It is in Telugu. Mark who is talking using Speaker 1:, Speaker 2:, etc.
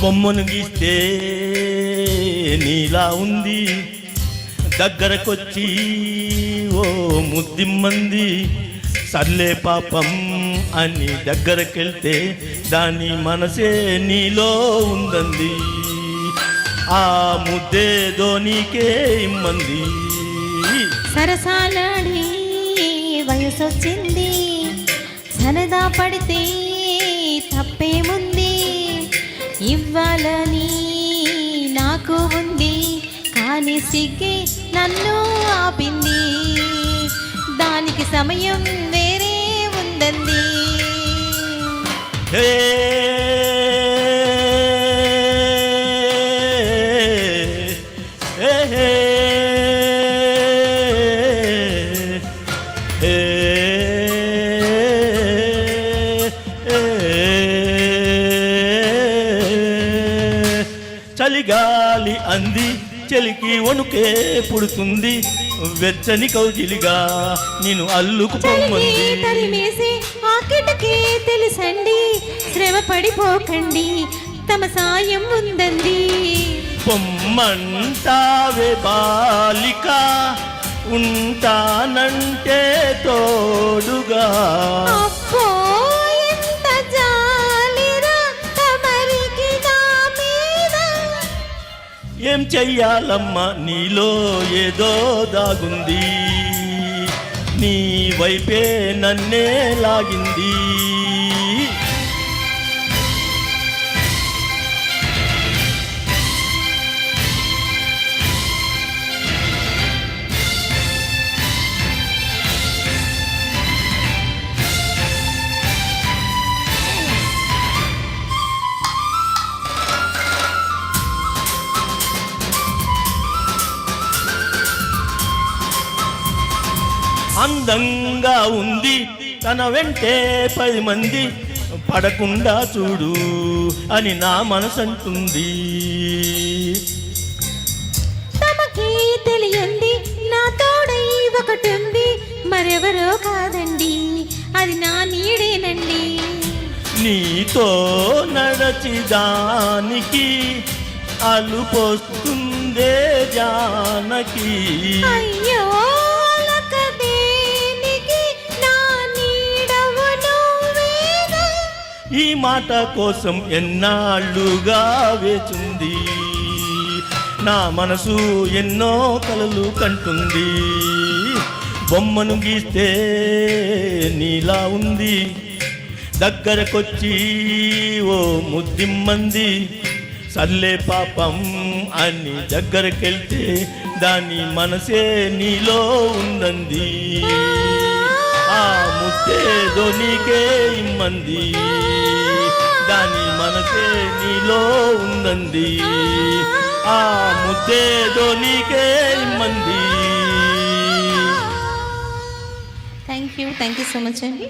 Speaker 1: బొమ్మను గీస్తే నీలా ఉంది, దగ్గరకొచ్చి ఓ ముద్దిమ్మంది. సర్లే పాపం అని దగ్గరకెళ్తే దాని మనసే నీలో ఉందంది. ఆ ముద్దేదో నీకే ఇమ్మంది.
Speaker 2: సరసాలాడి వయసొచ్చింది, సరదా పడితే తప్పేముంది. ఇవ్వాలని నాకు ఉంది, కానీ సిగ్గే నన్ను ఆపింది. దానికి సమయం వేరే ఉందండి.
Speaker 1: చలిగాలి అంది, చలికి వణుకే పుడుతుంది. వెచ్చని కౌగిలిగా నేను అల్లుకు పొమ్మంది.
Speaker 2: తరిమేసి ఆ కిటకే తెలుసండి, శ్రమ పడిపోకండి, తమ సాయం ఉందండి.
Speaker 1: పొమ్మంటావే బాలిక, ఉంటానంటే తోడుగా.
Speaker 2: అబ్బో ఎంత జాలిరా తమరికి నా మీద.
Speaker 1: ఏం చెయ్యాలమ్మా, నీలో ఏదో దాగుంది, నీ వైపే నన్నే లాగింది. అందంగా ఉంది, తన వెంటే 10 మంది, పడకుండా చూడు అని నా మనసంటుంది.
Speaker 2: తమకి తెలియంది నా తోడై ఒకటుంది, మరెవరో కాదండి, అది నా నీడేనండి.
Speaker 1: నీతో నడచి దానికి అలుపొస్తుందే జానకి.
Speaker 2: అయ్యో
Speaker 1: ఈ మాట కోసం ఎన్నాళ్ళుగా వేచుంది, నా మనసు ఎన్నో కలలు కంటుంది. బొమ్మను గీస్తే నీలా ఉంది, దగ్గరకొచ్చి ఓ ముద్దిమ్మంది. సర్లే పాపం అని దగ్గరకెళ్తే దాని మనసే నీలో ఉందంది. ఆ ముద్దేదో నీకే ఇమ్మంది, దాని మనసే నీలో ఉందంది. ఆ ముద్దేదో నీకే ఇమ్మంది.
Speaker 2: థ్యాంక్ యూ సో మచ్ అండి.